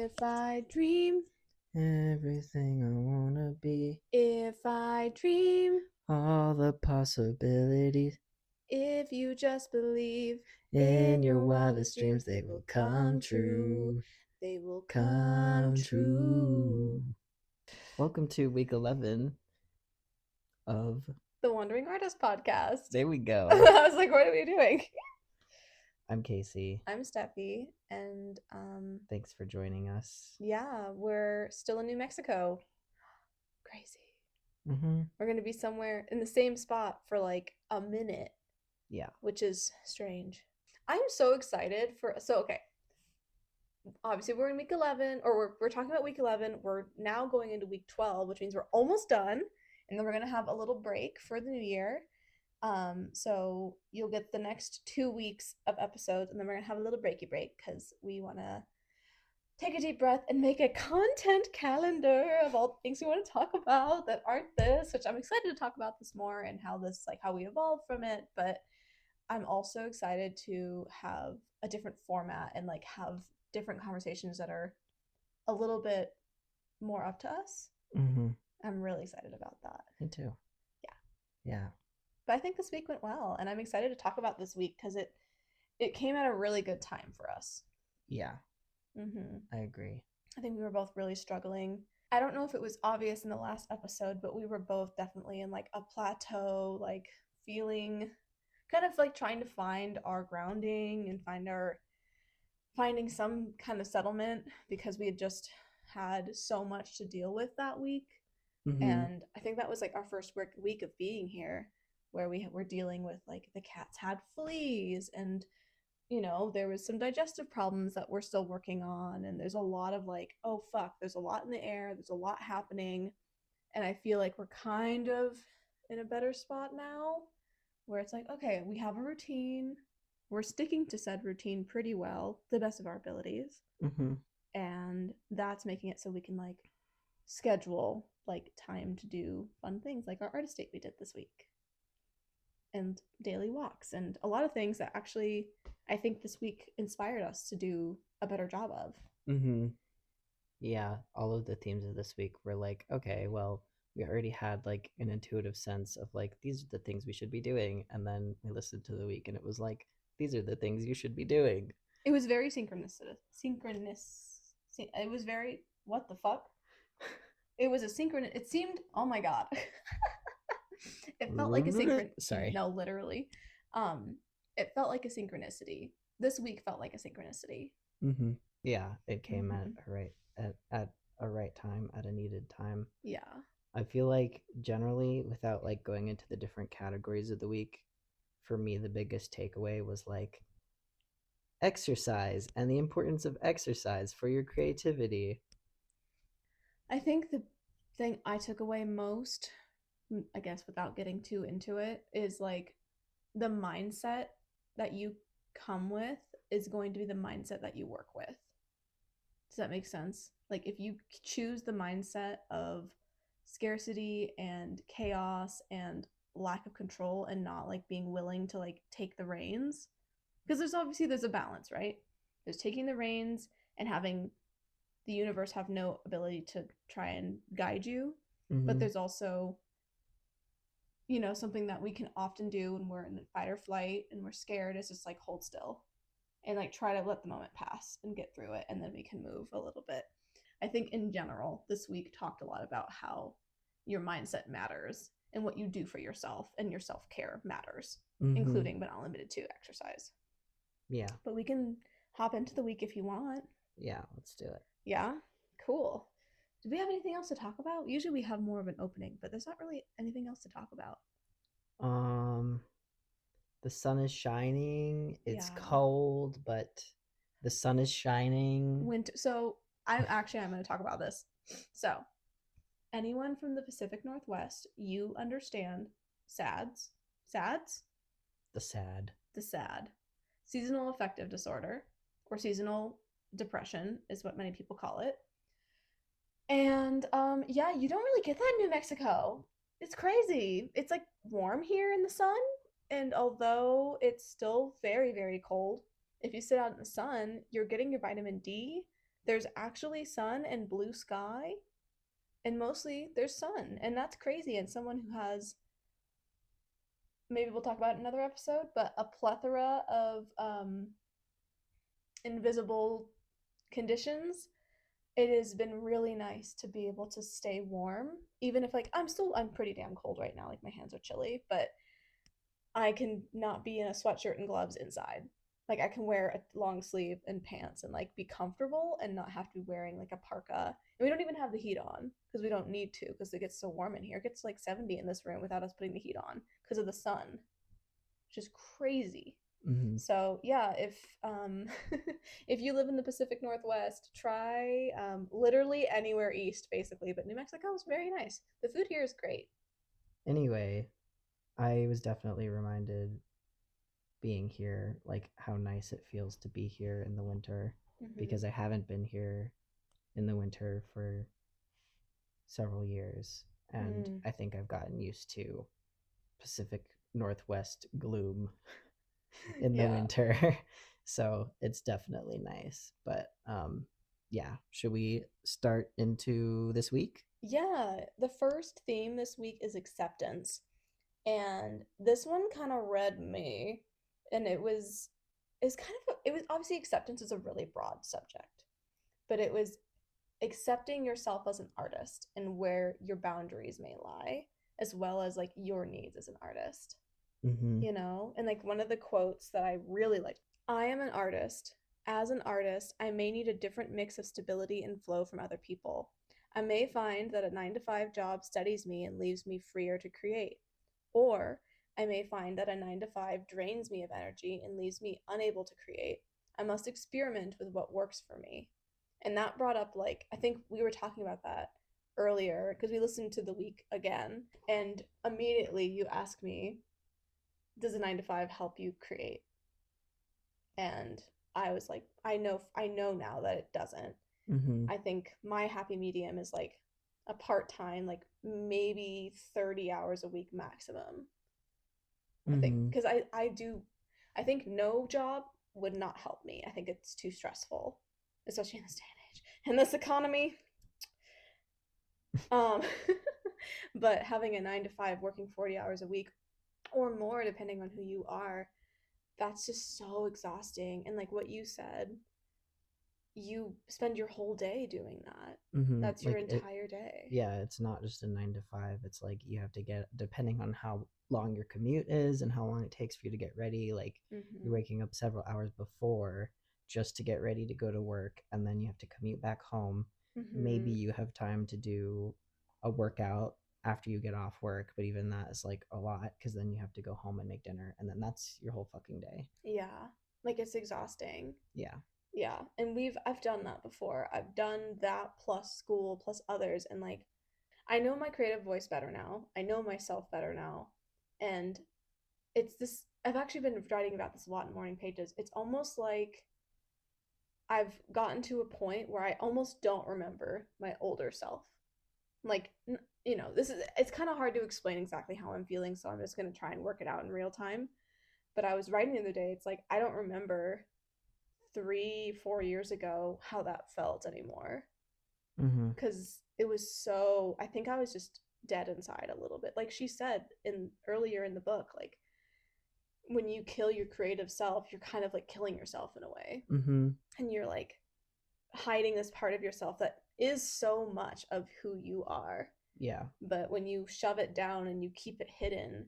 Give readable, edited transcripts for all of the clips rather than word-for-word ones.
If I dream everything I wanna be, if I dream, all the possibilities if you just believe in your wildest dreams, they will come true. They will Come true. Welcome to week 11 of The Wandering Artist Podcast. There We Go. I was like, what are we doing? I'm Casey. I'm Steffi, and Thanks for joining us. yeah, we're still in New Mexico. Crazy. We're gonna be somewhere in the same spot for like a minute. Yeah. Which is strange. I'm so excited for okay. Obviously we're in week 11, or we're talking about week 11. We're now going into week 12, which means we're almost done, and then we're gonna have a little break for the new year. So you'll get the next 2 weeks of episodes, and then we're gonna have a little break because we want to take a deep breath and make a content calendar of all the things we want to talk about that aren't this, which I'm excited to talk about this more and how this, like, how we evolved from it. But I'm also excited to have a different format and like have different conversations that are a little bit more up to us. I'm really excited about that. Me too. Yeah. But I think this week went well, and I'm excited to talk about this week because it came at a really good time for us. Yeah. I agree. I think we were both really struggling. I don't know if it was obvious in the last episode, but we were both definitely in like a plateau, like feeling kind of like trying to find our grounding and finding some kind of settlement because we had just had so much to deal with that week. And I think that was like our first week of being here, where we were dealing with like the cats had fleas, and there was some digestive problems that we're still working on, and there's a lot of like, oh fuck, there's a lot in the air, there's a lot happening. And I feel like we're kind of in a better spot now, where it's like, okay, we have a routine, we're sticking to said routine pretty well, the best of our abilities. And that's making it so we can like schedule like time to do fun things like our artist date we did this week, and daily walks, and a lot of things that actually I think this week inspired us to do a better job of. Yeah, all of the themes of this week were like, okay, well, we already had like an intuitive sense of like, these are the things we should be doing, and then we listened to the week and it was like, these are the things you should be doing. It was very synchronous. It was very, what the fuck? It was a synchronous, it seemed, oh my god. It felt like a synchronicity. Sorry. No, literally. It felt like a synchronicity. This week felt like a synchronicity. Yeah, it came at a right time, at a needed time. Yeah. I feel like generally, without like going into the different categories of the week, for me the biggest takeaway was like exercise and the importance of exercise for your creativity. I think the thing I took away most, I guess without getting too into it, is like the mindset that you come with is going to be the mindset that you work with. Does that make sense? Like if you choose the mindset of scarcity and chaos and lack of control, and not like being willing to like take the reins, because there's a balance, right? There's taking the reins and having the universe have no ability to try and guide you. But there's also something that we can often do when we're in fight or flight and we're scared, is just like hold still and like try to let the moment pass and get through it, and then we can move a little bit. I think in general this week talked a lot about how your mindset matters and what you do for yourself, and your self-care matters, including but not limited to exercise. Yeah. But we can hop into the week if you want. Yeah, let's do it. Yeah? Cool. Do we have anything else to talk about? Usually we have more of an opening, but there's not really anything else to talk about. The sun is shining. It's cold, but the sun is shining. Winter. So I'm going to talk about this. So anyone from the Pacific Northwest, you understand SADS. SADS? The SAD. Seasonal affective disorder, or seasonal depression is what many people call it. And yeah, you don't really get that in New Mexico. It's crazy. It's like warm here in the sun, and although it's still very, very cold, if you sit out in the sun, you're getting your vitamin D, there's actually sun and blue sky, and mostly there's sun, and that's crazy. And someone who has, maybe we'll talk about it in another episode, but a plethora of invisible conditions, it has been really nice to be able to stay warm, even if like I'm pretty damn cold right now, like my hands are chilly, but I can not be in a sweatshirt and gloves inside. Like I can wear a long sleeve and pants and like be comfortable and not have to be wearing like a parka. And we don't even have the heat on because we don't need to because it gets so warm in here. It gets like 70 in this room without us putting the heat on because of the sun, which is crazy. Mm-hmm. So yeah, if if you live in the Pacific Northwest, try literally anywhere east, basically. But New Mexico is very nice. The food here is great. Anyway, I was definitely reminded being here, like how nice it feels to be here in the winter, Mm-hmm. because I haven't been here in the winter for several years, and Mm, I think I've gotten used to Pacific Northwest gloom in the yeah. winter. So it's definitely nice. But yeah, should we start into this week? Yeah, the first theme this week is acceptance. And this one kind of read me, and it's kind of it was obviously acceptance is a really broad subject, but it was accepting yourself as an artist and where your boundaries may lie, as well as like your needs as an artist, Mm-hmm. you know? And like one of the quotes that I really like, I am an artist. As an artist, I may need a different mix of stability and flow from other people. I may find that a 9 to 5 job steadies me and leaves me freer to create. Or I may find that a 9 to 5 drains me of energy and leaves me unable to create. I must experiment with what works for me. And that brought up, like, I think we were talking about that earlier because we listened to the week again. And immediately you asked me, does a 9 to 5 help you create? And I was like, I know now that it doesn't. Mm-hmm. I think my happy medium is like a part-time, like maybe 30 hours a week maximum. I think Mm-hmm. because I think no job would not help me. I think it's too stressful, especially in this day and age. In this economy, um but having a 9 to 5 working 40 hours a week or more depending on who you are, that's just so exhausting. And like what you said, you spend your whole day doing that. Mm-hmm. That's your Like it, entire day. yeah, it's not just a 9 to 5. It's like you have to get, depending on how long your commute is and how long it takes for you to get ready. Like you're Mm-hmm. waking up several hours before just to get ready to go to work, and then you have to commute back home. Maybe Mm-hmm. you have time to do a workout after you get off work, but even that is like a lot because then you have to go home and make dinner, and then that's your whole fucking day. Yeah, like it's exhausting. Yeah. Yeah, and I've done that before. I've done that plus school plus others, and like I know my creative voice better now. I know myself better now. And it's this I've actually been writing about this a lot in morning pages. It's almost like I've gotten to a point where I almost don't remember my older self. Like this is it's kind of hard to explain exactly how I'm feeling, so I'm just going to try and work it out in real time. But I was writing the other day, it's like I don't remember 3, 4 years ago how that felt anymore Mm-hmm. because it was so, I think I was just dead inside a little bit. Like she said in earlier in the book, like when you kill your creative self, you're kind of like killing yourself in a way. Mm-hmm. And you're like hiding this part of yourself that is so much of who you are. Yeah. But when you shove it down and you keep it hidden,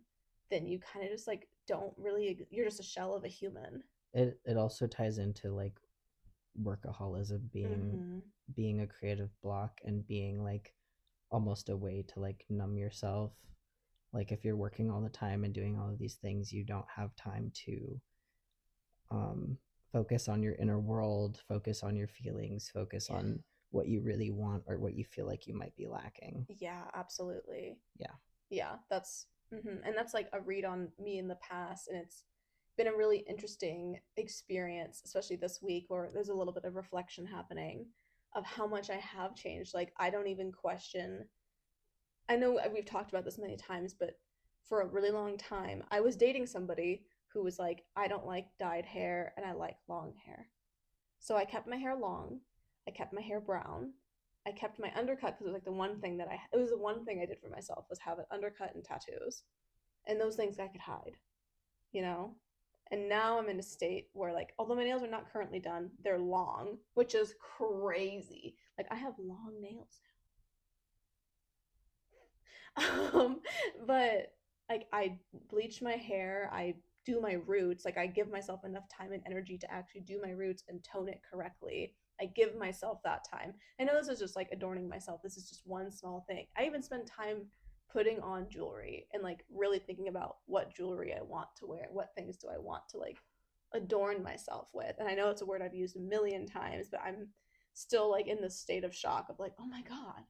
then you kind of just like don't really, you're just a shell of a human. It also ties into like workaholism Mm-hmm. being a creative block and being like almost a way to like numb yourself. Like if you're working all the time and doing all of these things, you don't have time to um focus on your inner world, focus on your feelings, focus Yeah. on what you really want or what you feel like you might be lacking. Yeah, absolutely. Yeah. Yeah, and that's like a read on me in the past, and it's been a really interesting experience, especially this week where there's a little bit of reflection happening of how much I have changed. Like I don't even question. I know we've talked about this many times, but for a really long time, I was dating somebody who was like, I don't like dyed hair and I like long hair. So I kept my hair long. I kept my hair brown. I kept my undercut because it was like the one thing that it was the one thing I did for myself was have an undercut and tattoos. And those things I could hide, you know? And now I'm in a state where, like, although my nails are not currently done, they're long, which is crazy. Like, I have long nails now. But like, I bleach my hair, I do my roots, like, I give myself enough time and energy to actually do my roots and tone it correctly. I give myself that time. I know this is just like adorning myself. This is just one small thing. I even spend time putting on jewelry and like really thinking about what jewelry I want to wear, what things do I want to like adorn myself with. And I know it's a word I've used a million times, but I'm still like in this state of shock of like, oh my God,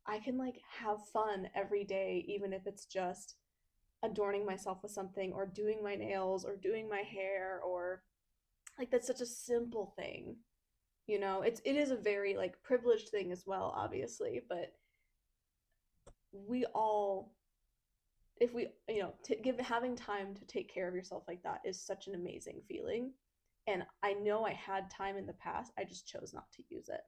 I can like have fun every day, even if it's just adorning myself with something or doing my nails or doing my hair or like that's such a simple thing. It is a very like privileged thing as well, obviously, but we all if we to give having time to take care of yourself like that is such an amazing feeling. And I know I had time in the past, I just chose not to use it.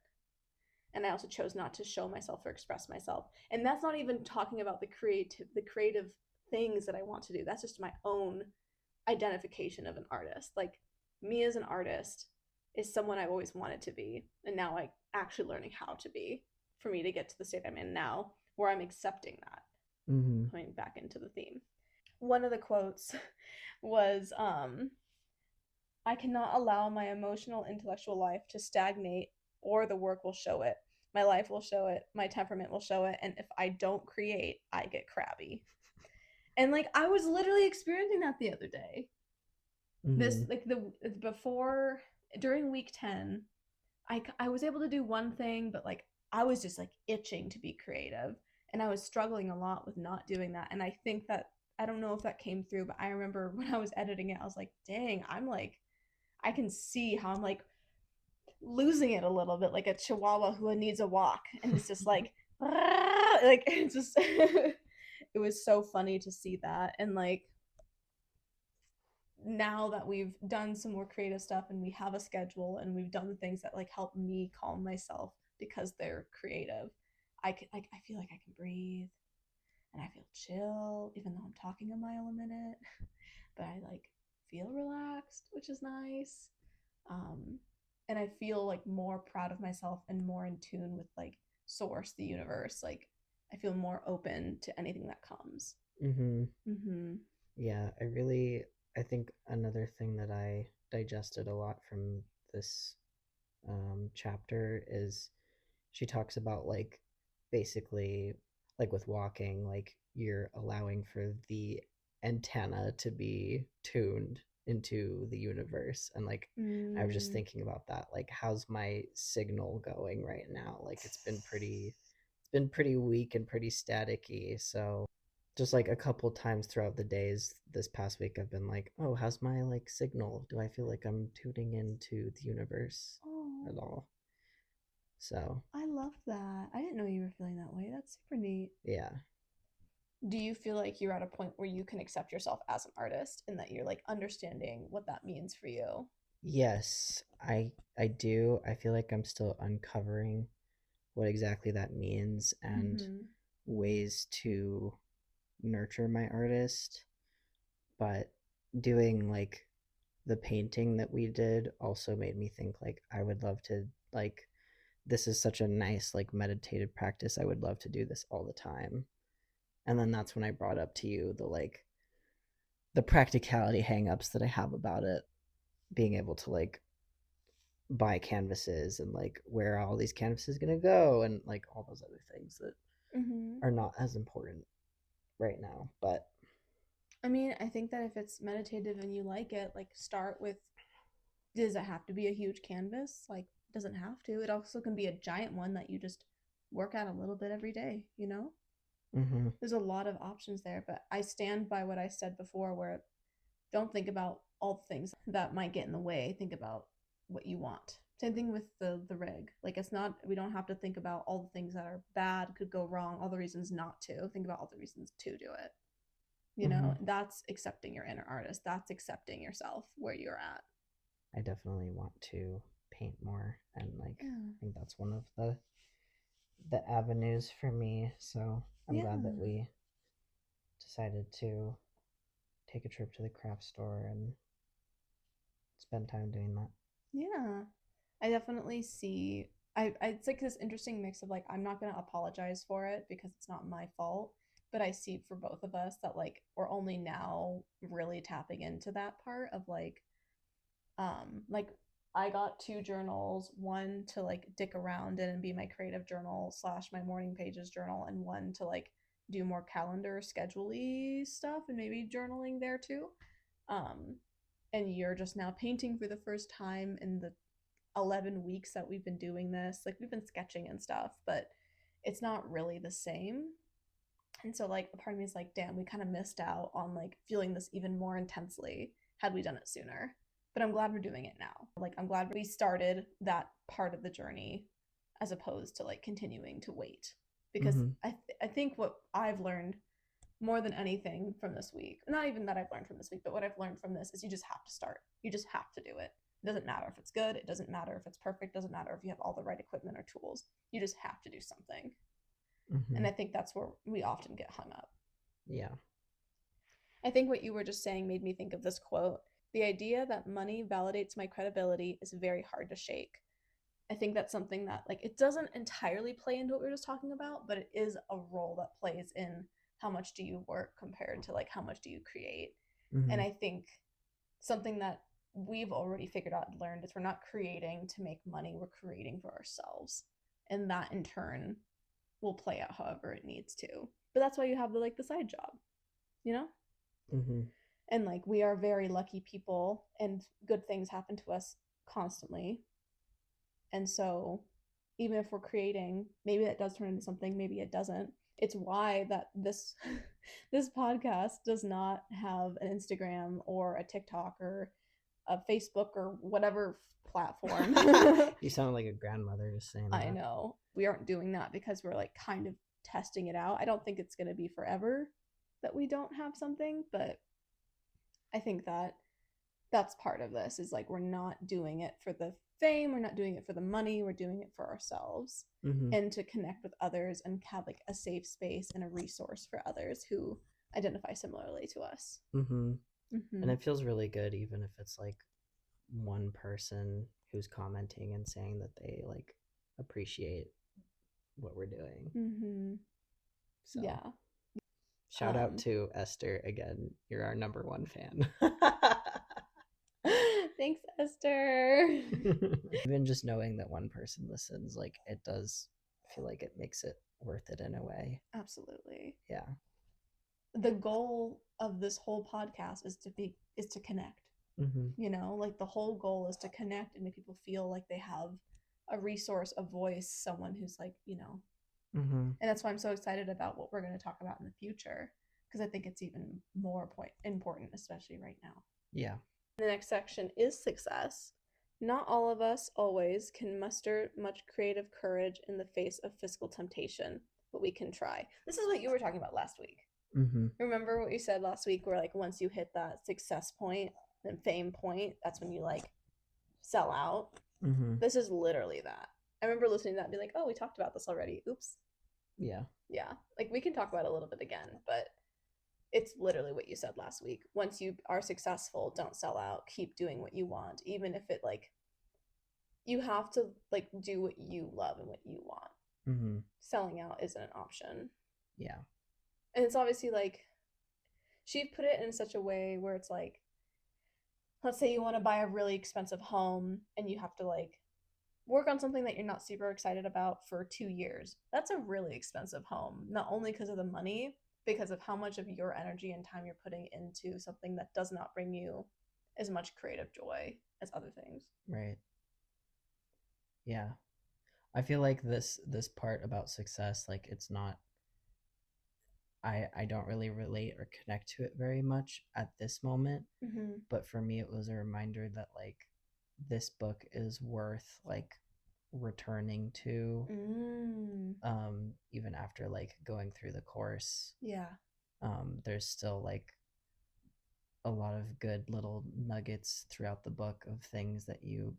And I also chose not to show myself or express myself. And that's not even talking about the creative things that I want to do. That's just my own identification of an artist. Like, me as an artist is someone I've always wanted to be, and now I actually learning how to be for me to get to the state I'm in now, where I'm accepting that. Mm-hmm. Coming back into the theme, one of the quotes was, I cannot allow my emotional intellectual life to stagnate, or the work will show it. My life will show it, my temperament will show it, and if I don't create, I get crabby. And like, I was literally experiencing that the other day. This Mm-hmm. like the before during week 10, I was able to do one thing, but like I was just like itching to be creative, and I was struggling a lot with not doing that. And I think that, I don't know if that came through, but I remember when I was editing it, I was like, dang, I'm like, I can see how I'm like losing it a little bit, like a chihuahua who needs a walk, and it's just like like it's just it was so funny to see that. And like, now that we've done some more creative stuff and we have a schedule and we've done the things that like help me calm myself because they're creative, I feel like I can breathe and I feel chill even though I'm talking a mile a minute. But I like feel relaxed, which is nice. um and I feel like more proud of myself and more in tune with like source, the universe. Like, I feel more open to anything that comes. Mm-hmm. Mm-hmm. Yeah, I think another thing that I digested a lot from this chapter is she talks about like basically like with walking, like you're allowing for the antenna to be tuned into the universe. And like I was just Mm. thinking about that, like how's my signal going right now? Like it's been pretty weak and pretty staticky. So just like a couple times throughout the days this past week I've been like, oh, how's my like signal? Do I feel like I'm tuning into the universe Oh, at all? So I love that. I didn't know you were feeling that way. That's super neat. yeah. Do you feel like you're at a point where you can accept yourself as an artist and that you're like understanding what that means for you? Yes, I do. I feel like I'm still uncovering what exactly that means and Mm-hmm. ways to nurture my artist. But doing like the painting that we did also made me think like I would love to like this is such a nice like meditative practice. I would love to do this all the time. And then that's when I brought up to you the practicality hangups that I have about it, being able to like buy canvases and like where are all these canvases going to go and like all those other things that Mm-hmm. are not as important right now. But I mean, I think that if it's meditative and you like it, like, start with, does it have to be a huge canvas? Like, it doesn't have to. It also can be a giant one that you just work at a little bit every day, you know? mm-hmm, There's a lot of options there, but I stand by what I said before, where don't think about all the things that might get in the way. Think about what you want. Same thing with the rig. Like, it's not, we don't have to think about all the things that are bad, could go wrong, all the reasons not to. Think about all the reasons to do it. mm-hmm. That's accepting your inner artist. That's accepting yourself where you're at. I definitely want to. paint more, and like Yeah. I think that's one of the avenues for me. So I'm glad that Yeah. we decided to take a trip to the craft store and spend time doing that. Yeah. I definitely see it's like this interesting mix of like I'm not gonna apologize for it because it's not my fault, but I see for both of us that like we're only now really tapping into that part of like I got two journals, one to like dick around in and be my creative journal slash my morning pages journal, and one to like do more calendar schedule-y stuff and maybe journaling there too. Um, and you're just now painting for the first time in the 11 weeks that we've been doing this. Like we've been sketching and stuff, but it's not really the same. And so like a part of me is like, damn, we kind of missed out on like feeling this even more intensely had we done it sooner. But I'm glad we're doing it now. Like I'm glad we started that part of the journey as opposed to like continuing to wait. Because Mm-hmm. I think what I've learned more than anything from this week, not even that I've learned from this week, but what I've learned from this is you just have to start. You just have to do it. It doesn't matter if it's good. It doesn't matter if it's perfect. It doesn't matter if you have all the right equipment or tools. You just have to do something. Mm-hmm. And I think that's where we often get hung up. Yeah. I think what you were just saying made me think of this quote. The idea that money validates my credibility is very hard to shake. I think that's something that like it doesn't entirely play into what we were just talking about, but it is a role that plays in how much do you work compared to like how much do you create. And Mm-hmm. I think something that we've already figured out and learned is we're not creating to make money, we're creating for ourselves. And that in turn will play out however it needs to. But that's why you have the side job, you know? Mm-hmm. And like we are very lucky people and good things happen to us constantly. And so even if we're creating, maybe that does turn into something, maybe it doesn't. It's why that this this podcast does not have an Instagram or a TikTok or a Facebook or whatever platform. You sound like a grandmother just saying I that. know. We aren't doing that because we're like kind of testing it out. I don't think it's going to be forever that we don't have something, but I think that that's part of this is like we're not doing it for the fame, we're not doing it for the money, we're doing it for ourselves Mm-hmm. and to connect with others and have like a safe space and a resource for others who identify similarly to us. Mm-hmm. Mm-hmm. And it feels really good, even if it's like one person who's commenting and saying that they like appreciate what we're doing. Mm-hmm. So Yeah. shout out to Esther again. You're our number one fan. Thanks, Esther. Even just knowing that one person listens, like it does feel like it makes it worth it in a way. Absolutely. Yeah. The goal of this whole podcast is to connect. Mm-hmm. You know, like the whole goal is to connect and make people feel like they have a resource, a voice, someone who's like, you know. Mm-hmm. And that's why I'm so excited about what we're going to talk about in the future because I think it's even more important, especially right now. Yeah. The next section is success. Not all of us always can muster much creative courage in the face of fiscal temptation, but we can try. This is what you were talking about last week. Mm-hmm. Remember what you said last week where like once you hit that success point and fame point, that's when you like sell out. Mm-hmm. This is literally that. I remember listening to that and be like, oh, we talked about this already. Oops. Yeah. Yeah. Like we can talk about it a little bit again, but it's literally what you said last week. Once you are successful, don't sell out. Keep doing what you want, even if it like you have to like do what you love and what you want. Mm-hmm. Selling out isn't an option. Yeah. And it's obviously like she put it in such a way where it's like let's say you want to buy a really expensive home and you have to like work on something that you're not super excited about for 2 years. That's a really expensive home, not only because of the money, because of how much of your energy and time you're putting into something that does not bring you as much creative joy as other things. Right. Yeah. I feel like this part about success, like it's not I don't really relate or connect to it very much at this moment. Mm-hmm. But for me it was a reminder that like this book is worth like returning to even after like going through the course. Yeah. There's still like a lot of good little nuggets throughout the book of things that you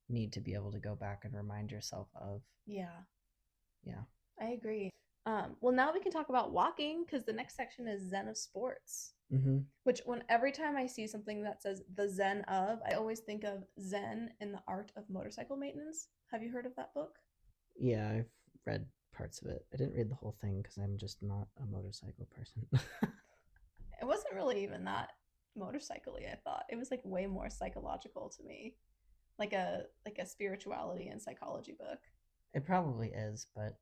need to be able to go back and remind yourself of. Yeah, Yeah. I agree. Well, now we can talk about walking because the next section is Zen of sports. Mm-hmm. Which, when every time I see something that says the Zen of, I always think of Zen in the Art of Motorcycle Maintenance. Have you heard of that book? Yeah, I've read parts of it. I didn't read the whole thing because I'm just not a motorcycle person. It wasn't really even that motorcycly, I thought. It was like way more psychological to me. Like a spirituality and psychology book. It probably is, but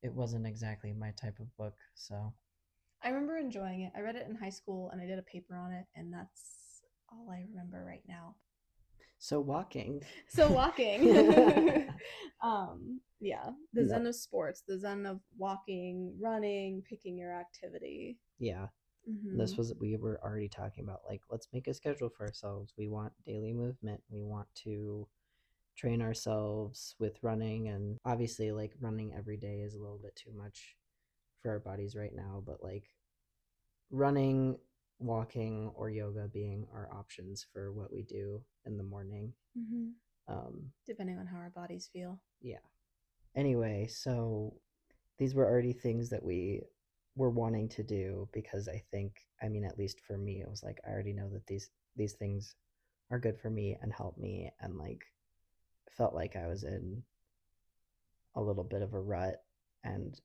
it wasn't exactly my type of book. So, I remember enjoying it. I read it in high school and I did a paper on it, and that's all I remember right now. so walking. So walking. Yeah, the No, zen of sports, the zen of walking, running, picking your activity. yeah. Mm-hmm. This was we were already talking about like let's make a schedule for ourselves. We want daily movement. We want to train ourselves with running, and obviously like running every day is a little bit too much for our bodies right now, but like running, walking, or yoga being our options for what we do in the morning. Mm-hmm. Um, Depending on how our bodies feel. yeah. Anyway, so these were already things that we were wanting to do because I think, I mean, at least for me, it was like I already know that these things are good for me and help me, and like felt like I was in a little bit of a rut, and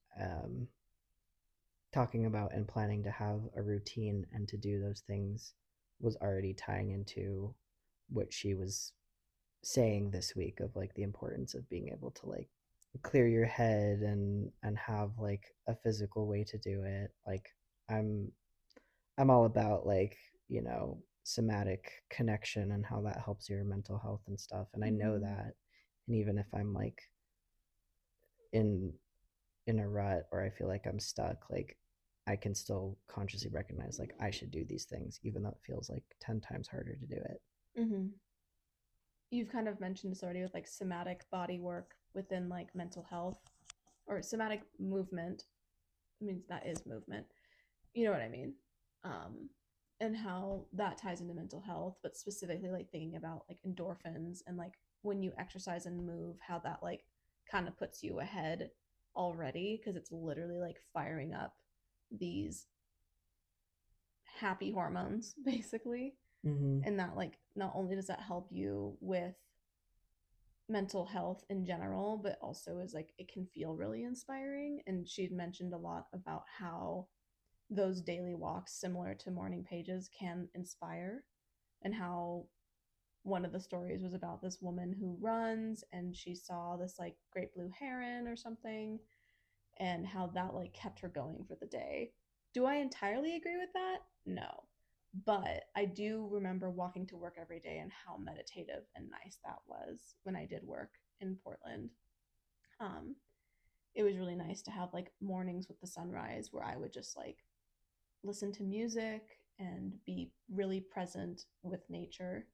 talking about and planning to have a routine and to do those things was already tying into what she was saying this week of like the importance of being able to like clear your head and have like a physical way to do it. Like i'm I'm all about like, somatic connection and how that helps your mental health and stuff, and I know Mm-hmm. that. And even if I'm like in in a rut or I feel like I'm stuck, like I can still consciously recognize like I should do these things, even though it feels like 10 times harder to do it. Mm-hmm. You've kind of mentioned this already with like somatic body work within like mental health or somatic movement. I mean, that is movement. You know what I mean? Um, and how that ties into mental health, but specifically like thinking about like endorphins and like when you exercise and move, how that like kind of puts you ahead already because it's literally like firing up these happy hormones basically. Mm-hmm. And that like not only does that help you with mental health in general, but also is like it can feel really inspiring. And she'd mentioned a lot about how those daily walks, similar to morning pages, can inspire, and how one of the stories was about this woman who runs and she saw this like great blue heron or something, and how that like kept her going for the day. Do I entirely agree with that? No. But I do remember walking to work every day and how meditative and nice that was when I did work in Portland. Um, it was really nice to have like mornings with the sunrise where I would just like listen to music and be really present with nature,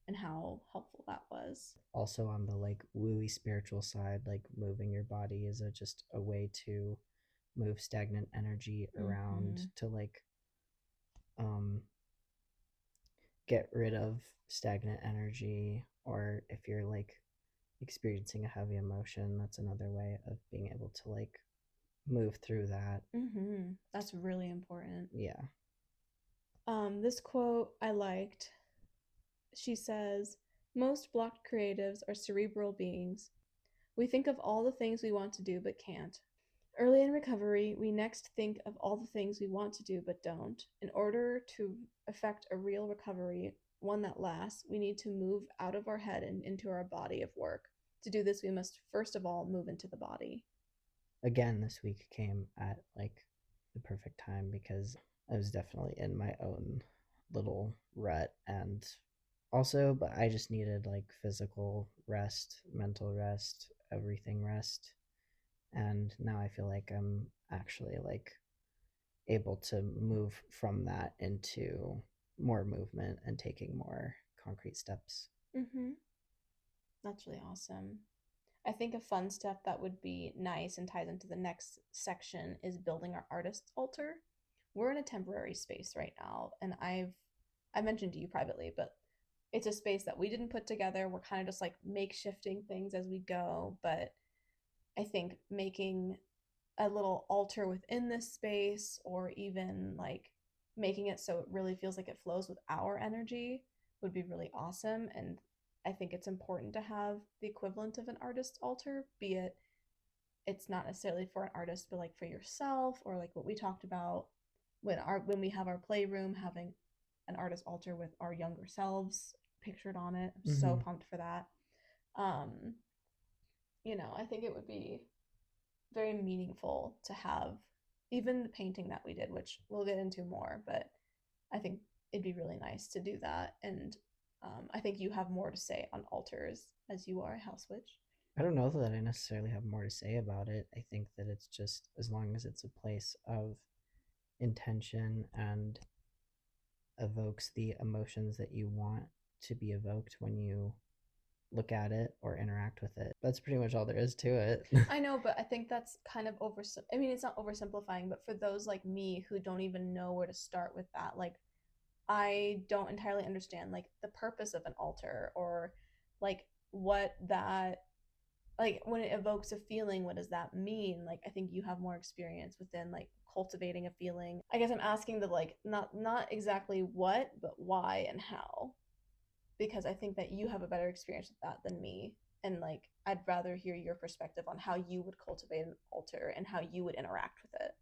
and how helpful that was. Also on the like wooey spiritual side, like moving your body is just a way to move stagnant energy around Mm-hmm. to like um get rid of stagnant energy, or if you're like experiencing a heavy emotion, that's another way of being able to like move through that. Mm-hmm. That's really important. Yeah. This quote I liked. She says, most blocked creatives are cerebral beings. We think of all the things we want to do but can't. Early in recovery, we next think of all the things we want to do but don't. In order to effect a real recovery, one that lasts, we need to move out of our head and into our body of work. To do this, we must first of all move into the body. Again, this week came at like the perfect time because I was definitely in my own little rut, and also, but I just needed like physical rest, mental rest, everything rest. And now I feel like I'm actually like able to move from that into more movement and taking more concrete steps. Mm-hmm. That's really awesome. I think a fun step that would be nice and ties into the next section is building our artist altar. We're in a temporary space right now, and I mentioned to you privately, but it's a space that we didn't put together. We're kind of just like makeshifting things as we go, but I think making a little altar within this space, or even like making it so it really feels like it flows with our energy, would be really awesome. And I think it's important to have the equivalent of an artist's altar, be it it's not necessarily for an artist, but like for yourself, or like what we talked about when we have our playroom, having an artist altar with our younger selves pictured on it. I'm so Mm-hmm. pumped for that. Um, I think it would be very meaningful to have even the painting that we did, which we'll get into more, but I think it'd be really nice to do that. And I think you have more to say on altars as you are a house witch. I don't know that I necessarily have more to say about it. I think that it's just as long as it's a place of intention and evokes the emotions that you want to be evoked when you look at it or interact with it. That's pretty much all there is to it. I know, but I think that's kind of I mean, it's not oversimplifying, but for those like me who don't even know where to start with that, like I don't entirely understand like the purpose of an altar, or like what that, like when it evokes a feeling, what does that mean? Like I think you have more experience within like cultivating a feeling. I guess I'm asking the like not exactly what, but why and how, because I think that you have a better experience with that than me. And like I'd rather hear your perspective on how you would cultivate an altar and how you would interact with it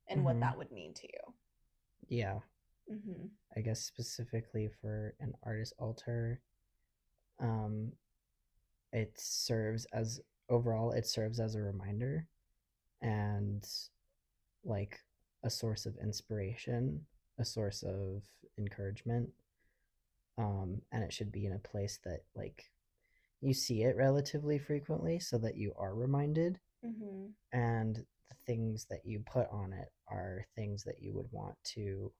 and what Mm-hmm. that would mean to you. Yeah, Mm-hmm. I guess specifically for an artist altar, um, it serves as overall it serves as a reminder and like a source of inspiration, a source of encouragement. And it should be in a place that like you see it relatively frequently so that you are reminded, Mm-hmm. and the things that you put on it are things that you would want to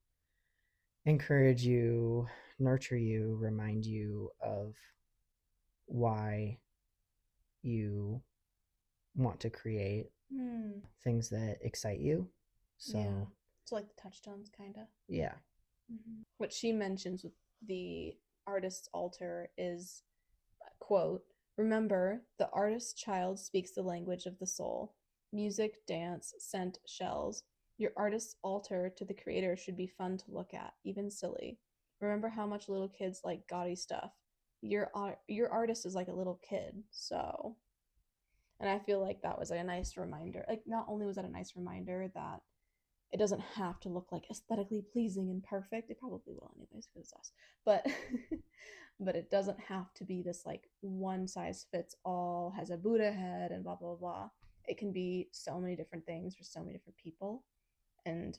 encourage you, nurture you, remind you of why you want to create Hmm. things that excite you. Yeah. So, So like the touchstones, kind of. yeah. Mm-hmm. What she mentions with the artist's altar is, quote, remember, the artist's child speaks the language of the soul. Music, dance, scent, shells. Your artist's altar to the creator should be fun to look at, even silly. Remember how much little kids like gaudy stuff. Your artist is like a little kid, so. And I feel like that was a nice reminder. Like not only was that a nice reminder that it doesn't have to look like aesthetically pleasing and perfect. It probably will anyways because it's us. But but it doesn't have to be this like one size fits all, has a Buddha head and blah blah blah. It can be so many different things for so many different people. And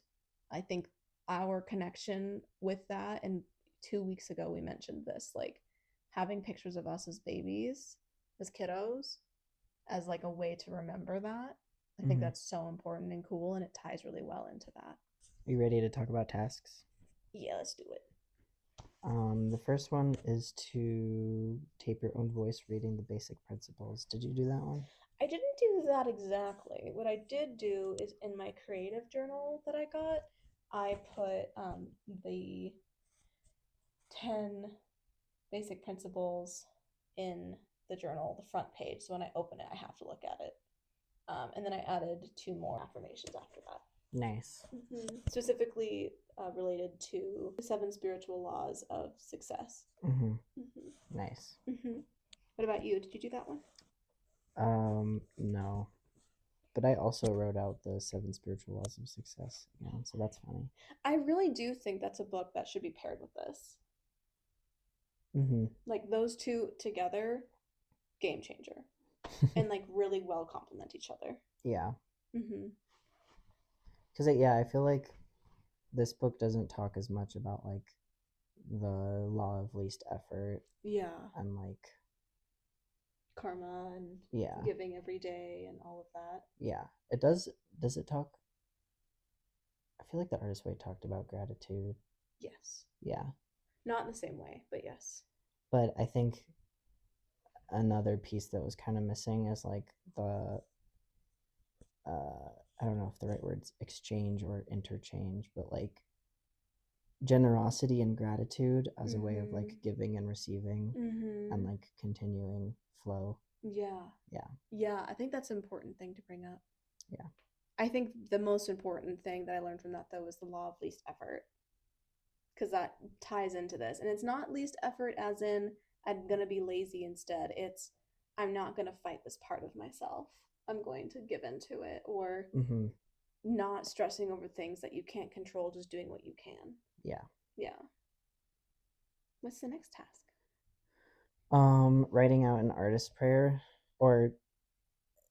I think our connection with that, and 2 weeks ago we mentioned this, like having pictures of us as babies, as kiddos, as like a way to remember that. I think Mm-hmm. that's so important and cool, and it ties really well into that. Are you ready to talk about tasks? Yeah, let's do it. The first one is to tape your own voice reading the basic principles. Did you do that one? I didn't do that exactly. What I did do is in my creative journal that I got, I put the 10 basic principles in the journal, the front page. So when I open it, I have to look at it. And then I added two more affirmations after that. Nice. Specifically related to the seven spiritual laws of success. Mm-hmm. Mm-hmm. Nice. Mm-hmm. What about you? Did you do that one? No. But I also wrote out the seven spiritual laws of success. Yeah, so that's funny. I really do think that's a book that should be paired with this. Mm-hmm. Like those two together, game changer, and like really well complement each other. Yeah. Mm-hmm. Because, yeah, I feel like this book doesn't talk as much about, like, the law of least effort Yeah, and, like, karma and yeah. giving every day and all of that. Yeah. It does. Does it talk? I feel like the artist way talked about gratitude. Yes. Yeah. Not in the same way, but yes. But I think another piece that was kind of missing is, like, the I don't know if the right word's exchange or interchange, but like generosity and gratitude as a way of Mm-hmm. like giving and receiving and Mm-hmm. like continuing flow. Yeah. Yeah, Yeah, I think that's an important thing to bring up. yeah. I think the most important thing that I learned from that though was the law of least effort, because that ties into this. And it's not least effort as in I'm going to be lazy instead. It's I'm not going to fight this part of myself. I'm going to give into it, or Mm-hmm. not stressing over things that you can't control, just doing what you can. Yeah. Yeah. What's the next task? Writing out an artist prayer, or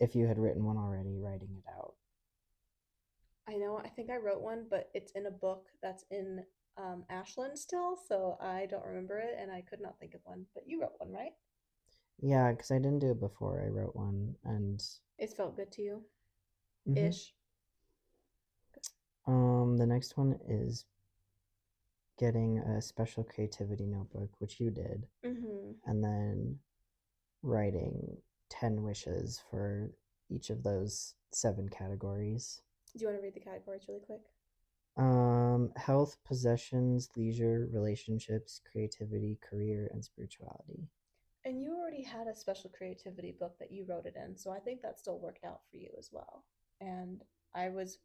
if you had written one already, writing it out. I know, I think I wrote one, but it's in a book that's in Ashland still, so I don't remember it and I could not think of one. But you wrote one, right? Yeah, because I didn't do it before. I wrote one, and It's felt good to you hmm ish. the next one is getting a special creativity notebook, which you did, Mm-hmm. and then writing 10 wishes for each of those 7 categories. Do you want to read the categories really quick? Health, possessions, leisure, relationships, creativity, career, and spirituality. And you already had a special creativity book that you wrote it in, so I think that still worked out for you as well. And I was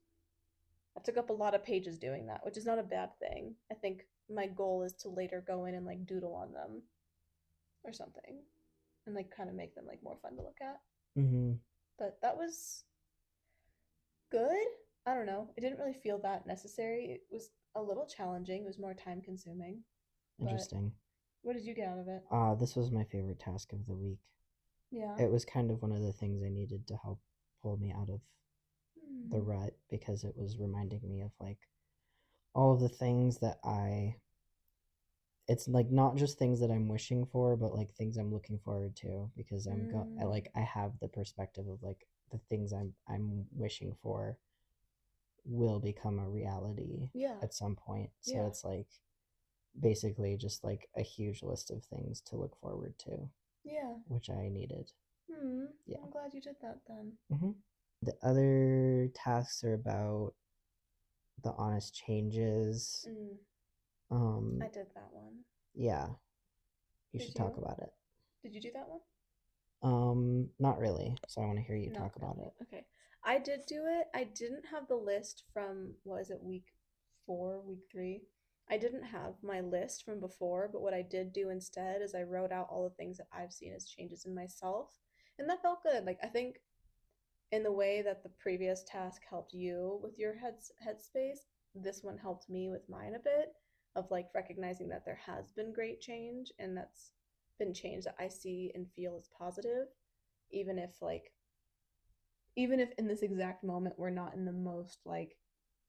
I took up a lot of pages doing that, which is not a bad thing. I think my goal is to later go in and like doodle on them or something and like kind of make them like more fun to look at. Mm-hmm. But that was good. I don't know. It didn't really feel that necessary. It was a little challenging. It was more time consuming. But Interesting. what did you get out of it? This was my favorite task of the week. Yeah. It was kind of one of the things I needed to help pull me out of the Hmm. rut because it was reminding me of like all of the things that I it's like not just things that I'm wishing for, but like things I'm looking forward to because I Mm. like I have the perspective of like the things I'm wishing for will become a reality Yeah. at some point. So Yeah. it's like basically just like a huge list of things to look forward to, Yeah. which I needed. Hmm. Yeah. I'm glad you did that then. hmm The other tasks are about the honest changes. Mm. I Um, did that one. yeah, you Did should talk you? about it. Did you do that one? Not really. So I want to hear you Not talk about really. it. Okay. I did do it. I didn't have the list from, what is it, week 4, week 3? I didn't have my list from before, but what I did do instead is I wrote out all the things that I've seen as changes in myself. And that felt good. Like, I think in the way that the previous task helped you with your headspace, this one helped me with mine a bit of like recognizing that there has been great change and that's been change that I see and feel as positive, even if like even if in this exact moment we're not in the most like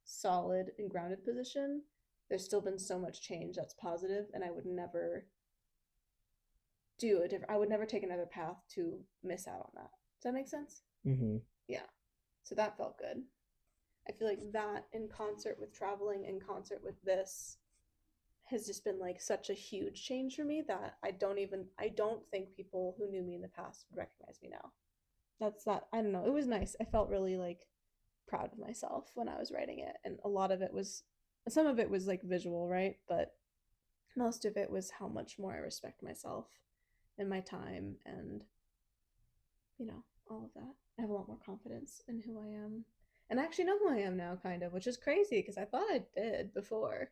solid and grounded position, there's still been so much change that's positive and I would never do a different I would never take another path to miss out on that. Does that make sense? Mm-hmm. Yeah. So that felt good. I feel like that in concert with traveling, in concert with this, has just been like such a huge change for me that I don't think people who knew me in the past would recognize me now. That's not I don't know. It was nice. I felt really like proud of myself when I was writing it. And a lot of it was some of it was like visual, right? But most of it was how much more I respect myself and my time and all of that. I have a lot more confidence in who I am. And I actually know who I am now, kind of, which is crazy because I thought I did before.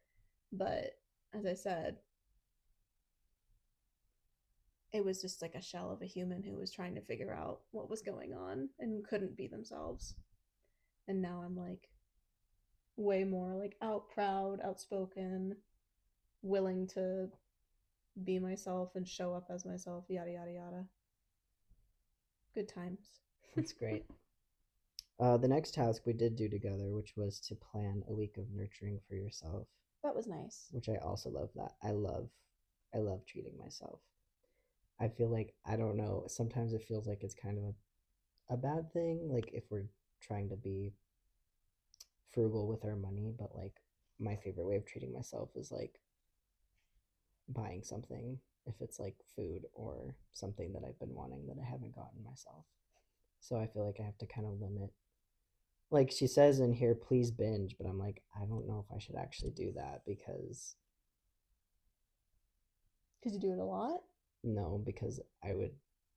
But as I said, it was just like a shell of a human who was trying to figure out what was going on and couldn't be themselves. And now I'm like way more like out proud, outspoken, willing to be myself and show up as myself, yada yada yada. Good times. That's great. The next task we did do together, which was to plan a week of nurturing for yourself, That was nice. which I also love that. I love treating myself. I feel like I don't know. Sometimes it feels like it's kind of a bad thing, like if we're trying to be frugal with our money, but like my favorite way of treating myself is like buying something if it's like food or something that I've been wanting that I haven't gotten myself. So I feel like I have to kind of limit Like she says in here, please binge, but I'm like, I don't know if I should actually do that because Because you do it a lot. no, because I would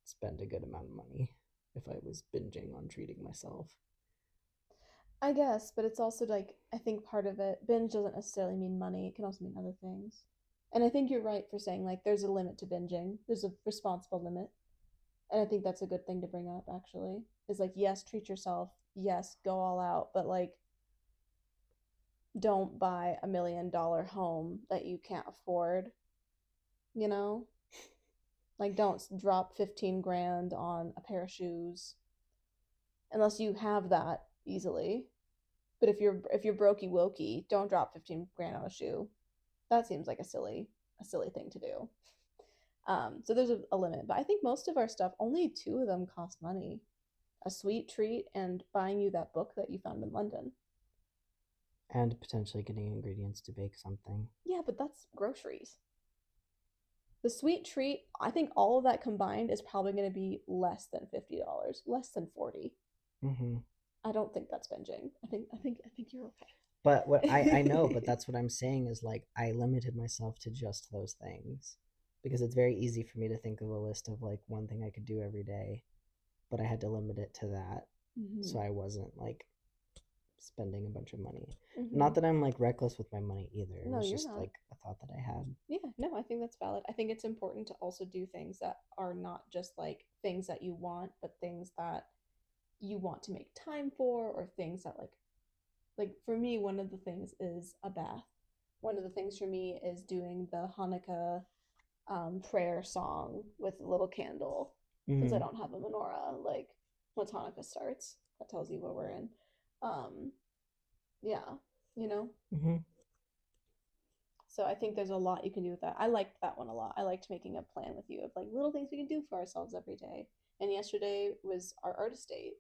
spend a good amount of money if I was binging on treating myself. I guess, but it's also like I think part of it binge doesn't necessarily mean money. It can also mean other things. And I think you're right for saying like there's a limit to binging. There's a responsible limit. And I think that's a good thing to bring up actually. Is like yes, treat yourself. Yes, go all out, but like don't buy $1 million home that you can't afford, you know? Like don't drop 15 grand on a pair of shoes unless you have that easily. But if you're brokey wokey, don't drop 15 grand on a shoe. That seems like a silly thing to do. So there's a limit, but I think most of our stuff, only two of them cost money: a sweet treat and buying you that book that you found in London. And potentially getting ingredients to bake something. Yeah, but that's groceries. The sweet treat, I think all of that combined is probably going to be less than $50, less than 40. Mm-hmm. I don't think that's binging. I think you're But what I know, but okay. that's what I'm saying is like I limited myself to just those things because it's very easy for me to think of a list of like one thing I could do every day, but I had to limit it to that Mm-hmm. so I wasn't like spending a bunch of money. Mm-hmm. Not that I'm like reckless with my money either. It No, was you're just not. like a thought that I had. Yeah, no, I think that's valid. I think it's important to also do things that are not just like things that you want, but things that you want to make time for, or things that like for me, one of the things is a bath. One of the things for me is doing the Hanukkah prayer song with a little candle, since I Mm-hmm. don't have a menorah. Like once Hanukkah starts, that tells you what we're in. Um, yeah, you know. Mm-hmm. So I think there's a lot you can do with that. I liked that one a lot. I liked making a plan with you of like little things we can do for ourselves every day. And yesterday was our artist date.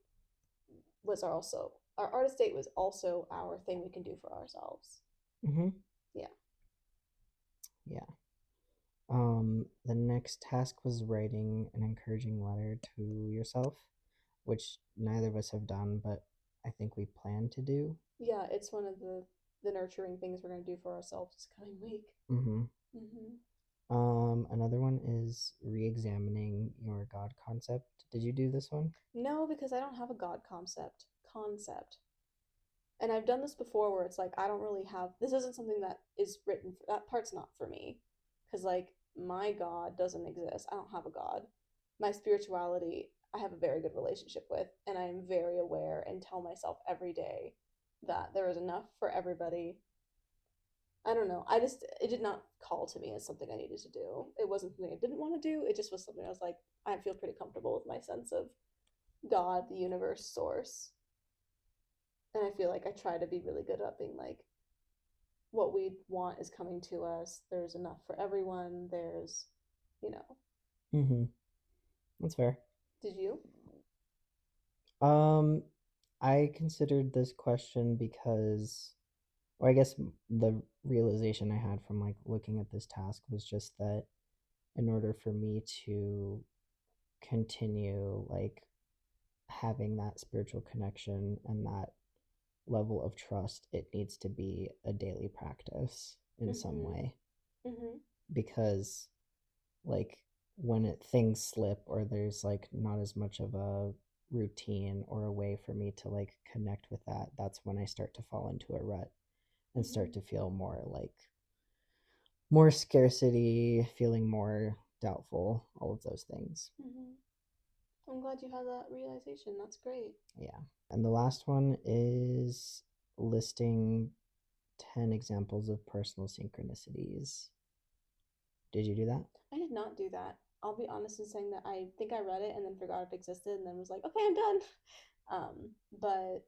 Was also our artist date was also our thing we can do for ourselves. Mm-hmm. Yeah. Yeah. The next task was writing an encouraging letter to yourself, which neither of us have done, but I think we plan to do. Yeah, it's one of the nurturing things we're gonna do for ourselves this coming week. Mm-hmm. Mm-hmm. Another one is re-examining your God concept. Did you do this one? No, because I don't have a God concept. And I've done this before where it's like I don't really have this isn't something that is written for, that part's not for me because like my God doesn't exist. I don't have a God. My spirituality I have a very good relationship with, and I am very aware and tell myself every day that there is enough for everybody. I don't know. It did not call to me as something I needed to do. It wasn't something I didn't want to do. It just was something I was like, I feel pretty comfortable with my sense of God, the universe, source. And I feel like I try to be really good at being like, what we want is coming to us. There's enough for everyone. There's, you know. Mm-hmm. That's fair. Did you? Um, I considered this question because, or I guess the realization I had from like looking at this task was just that in order for me to continue like having that spiritual connection and that level of trust, it needs to be a daily practice in some Mm-hmm. way Mm-hmm. because like when things slip or there's like not as much of a routine or a way for me to like connect with that, that's when I start to fall into a rut and Mm-hmm. start to feel more like more scarcity, feeling more doubtful, all of those things. Mm-hmm. I'm glad you had that realization. That's great. Yeah. And the last one is listing 10 examples of personal synchronicities. Did you do that? I did not do that. I'll be honest in saying that I think I read it and then forgot it existed and then was like, okay, I'm done. But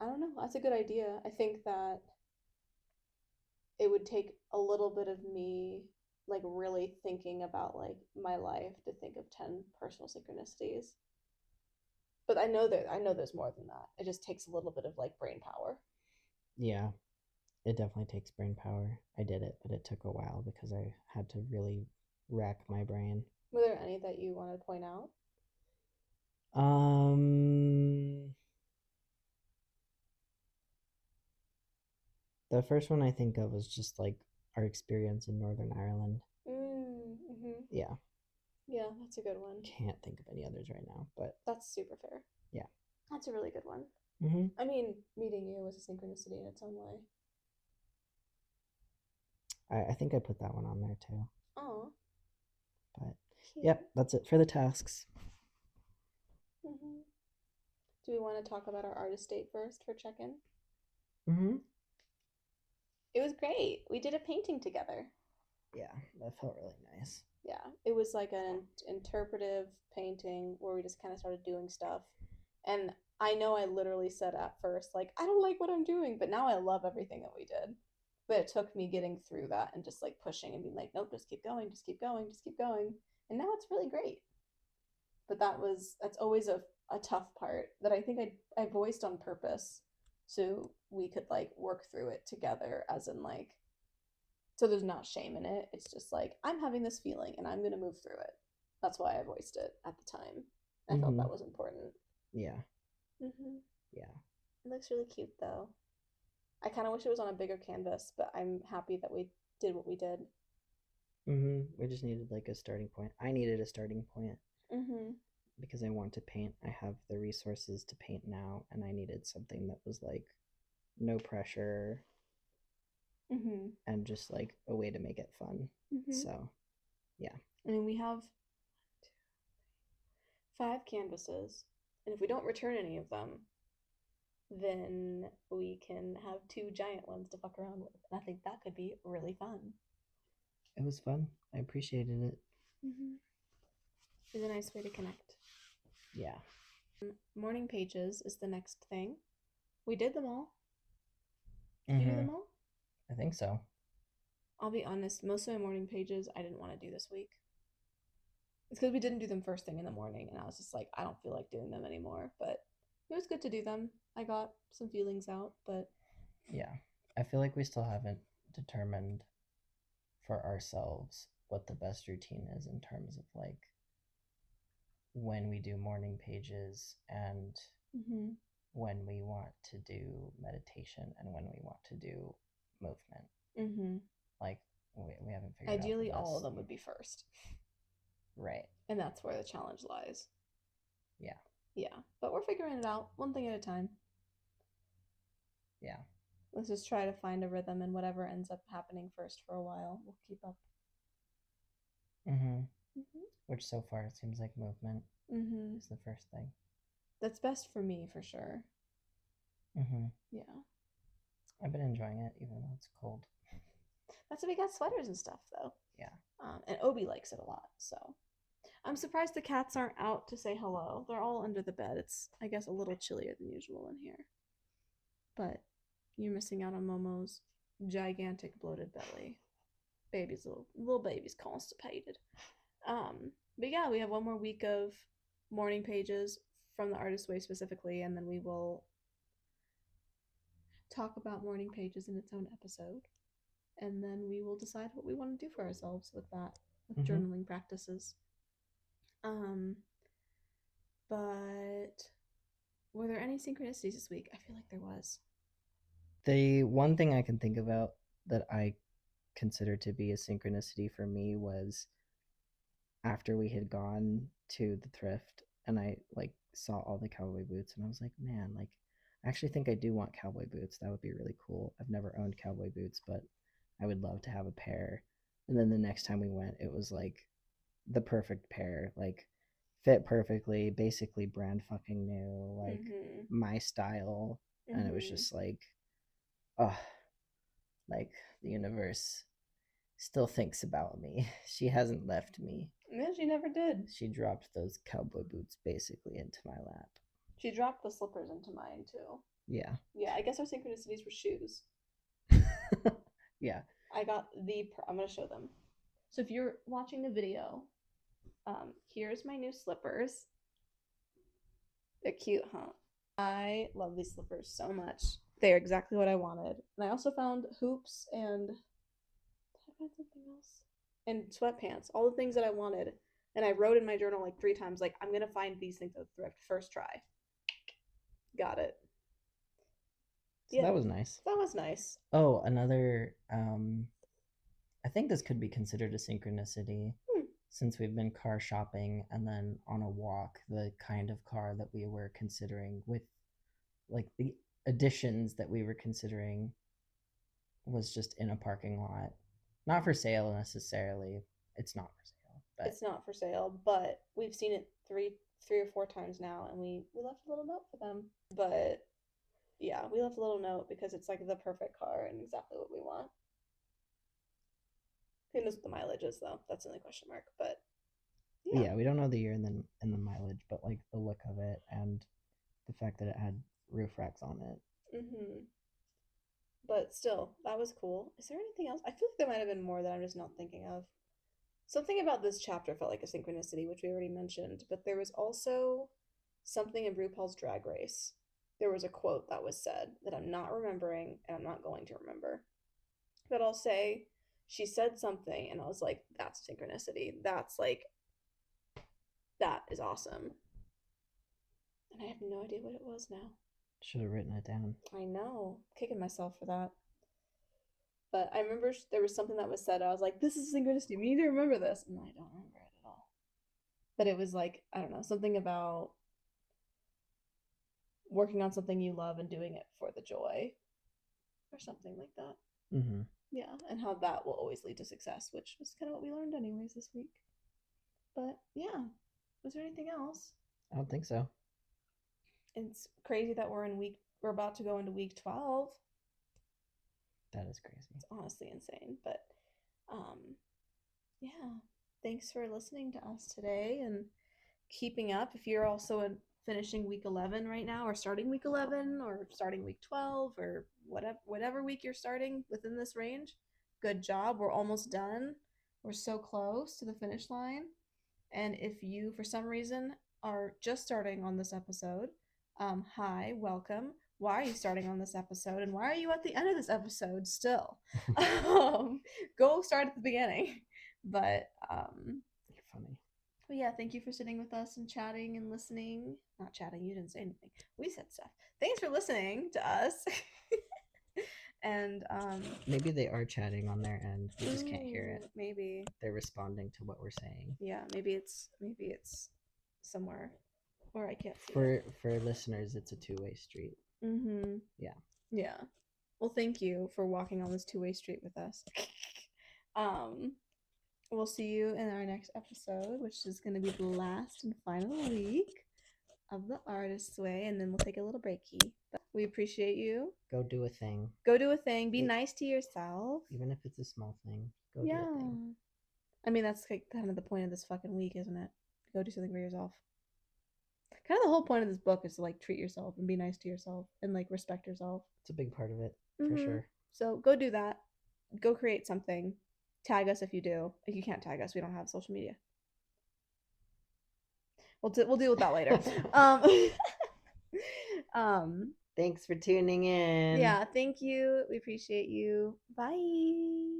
I don't know. That's a good idea. I think that it would take a little bit of me like really thinking about like my life to think of 10 personal synchronicities. But I know there's more than that. It just takes a little bit of like brain power. Yeah, it definitely takes brain power. I did it, but it took a while because I had to really rack my brain. Were there any that you want to point out? Um, The first one I think of was just like our experience in Northern Ireland. Mm-hmm. Yeah, Yeah, that's a good one. can't think of any others right now, but That's super fair. yeah. That's a really good one. Mm-hmm. I mean, meeting you was a synchronicity in its own way. I think I put that one on there too. Oh, But cute. yep, that's it for the tasks. Mm-hmm. Do we want to talk about our artist date first for check-in? Mm-hmm. It was great. We did a painting together. Yeah, that felt really nice. Yeah, it was like an interpretive painting where we just kind of started doing stuff. And I know I literally said at first, like, I don't like what I'm doing, but now I love everything that we did. But it took me getting through that and just like pushing and being like, nope, just keep going, just keep going, just keep going. And now it's really great. But that's always a tough part that I think I voiced on purpose so we could like work through it together, as in like, so there's not shame in it. It's just like, I'm having this feeling and I'm going to move through it. That's why I voiced it at the time. I felt Mm-hmm. that was important. Yeah. Mm-hmm. Yeah. It looks really cute though. I kind of wish it was on a bigger canvas, but I'm happy that we did what we did. Mm-hmm. We just needed like a starting point. I needed a starting point Mm-hmm. because I want to paint. I have the resources to paint now, and I needed something that was like no pressure Mm-hmm. and just like a way to make it fun. Mm-hmm. So, yeah. I mean, we have 5 canvases, and if we don't return any of them, then we can have 2 giant ones to fuck around with. And I think that could be really fun. It was fun. I appreciated it. Mm-hmm. It's a nice way to connect. Yeah. Morning pages is the next thing. We did them all. Did you do Mm-hmm. them all? I think so. I'll be honest, most of my morning pages I didn't want to do this week. It's because we didn't do them first thing in the morning, and I was just like, I don't feel like doing them anymore. But it was good to do them. I got some feelings out, but Yeah. I feel like we still haven't determined for ourselves what the best routine is in terms of like when we do morning pages and mm-hmm. when we want to do meditation and when we want to do movement. Mm-hmm. Like we haven't figured out Ideally, the all of best. them would be first. Right. And that's where the challenge lies. Yeah. Yeah, but we're figuring it out one thing at a time. Yeah. Let's just try to find a rhythm, and whatever ends up happening first for a while, we'll keep up. Mm-hmm. Mm-hmm. Which so far it seems like movement Mm-hmm. is the first thing. That's best for me, for sure. Mm-hmm. Yeah. I've been enjoying it even though it's cold. That's why we got sweaters and stuff, though. Yeah. And Obi likes it a lot, so. I'm surprised the cats aren't out to say hello. They're all under the bed. It's, I guess, a little chillier than usual in here. But you're missing out on Momo's gigantic bloated belly. Little baby's constipated. But yeah, we have one more week of morning pages from the Artist Way specifically, and then we will talk about morning pages in its own episode. And then we will decide what we want to do for ourselves with that, with journaling practices. But were there any synchronicities this week? I feel like there was. The one thing I can think about that I consider to be a synchronicity for me was after we had gone to the thrift and I like saw all the cowboy boots and I was like, man, like I actually think I do want cowboy boots. That would be really cool. I've never owned cowboy boots, but I would love to have a pair. And then the next time we went, it was like the perfect pair, like fit perfectly, basically brand fucking new, like my style. And it was just like, oh, like the universe still thinks about me. She hasn't left me. Yeah, she never did. She dropped those cowboy boots basically into my lap. She dropped the slippers into mine too. Yeah. Yeah, I guess our synchronicities were shoes. Yeah. I got I'm gonna show them. So if you're watching the video, here's my new slippers. They're cute, huh? I love these slippers so much. They're exactly what I wanted. And I also found hoops and did I find something else? And sweatpants, all the things that I wanted. And I wrote in my journal like 3 times, like, I'm gonna find these things at the thrift first try. Got it. So Yeah, that was nice. that was nice. Oh, another I think this could be considered a synchronicity Hmm. since we've been car shopping and then on a walk, the kind of car that we were considering with like the additions that we were considering was just in a parking lot. Not for sale necessarily. It's not for sale, but It's not for sale, but we've seen it three or four times now, and we left a little note for them. But yeah, we left a little note because it's like the perfect car and exactly what we want. Who knows what the mileage is though? That's the only question mark. But yeah. yeah, we don't know the year and the mileage, but like the look of it and the fact that it had roof racks on it. Mhm. But still, that was cool. Is there anything else? I feel like there might have been more that I'm just not thinking of. Something about this chapter felt like a synchronicity, which we already mentioned, but there was also something in RuPaul's Drag Race. There was a quote that was said that I'm not remembering and I'm not going to remember. But I'll say she said something and I was like, that's synchronicity. That's like, that is awesome. And I have no idea what it was now. Should have written it down. I know. I'm kicking myself for that. But I remember there was something that was said. I was like, this is synchronicity. We need to remember this. And I don't remember it at all. But it was like, I don't know, something about working on something you love and doing it for the joy or something like that. Mm-hmm. Yeah. And how that will always lead to success, which was kind of what we learned, anyways, this week. But yeah. Was there anything else? I don't think so. It's crazy that we're about to go into week 12. That is crazy. It's honestly insane. But yeah. Thanks for listening to us today and keeping up. If you're also finishing week 11 right now, or starting week 11, or starting week 12, or whatever week you're starting within this range, good job. We're almost done. We're so close to the finish line. And if you, for some reason, are just starting on this episode, hi, welcome. Why are you starting on this episode? And why are you at the end of this episode still? Go start at the beginning. But You're funny. but yeah, thank you for sitting with us and chatting and listening. Not chatting, you didn't say anything. We said stuff. Thanks for listening to us. And maybe they are chatting on their end. We just can't hear it. Maybe they're responding to what we're saying. Yeah, maybe it's somewhere where I can't see for listeners, it's a two-way street. Mm-hmm. Yeah. Yeah. Well, thank you for walking on this two-way street with us. We'll see you in our next episode, which is going to be the last and final week of the Artist's Way, and then we'll take a little breaky. But we appreciate you. Go do a thing. Go do a thing. Be nice to yourself. Even if it's a small thing. Go do a thing. I mean, that's like kind of the point of this fucking week, isn't it? Go do something for yourself. Kind of the whole point of this book is to like treat yourself and be nice to yourself and like respect yourself. It's a big part of it, for sure. So go do that. Go create something. Tag us if you do. If you can't tag us, we don't have social media. We'll deal with that later. Thanks for tuning in. Yeah, thank you. We appreciate you. Bye.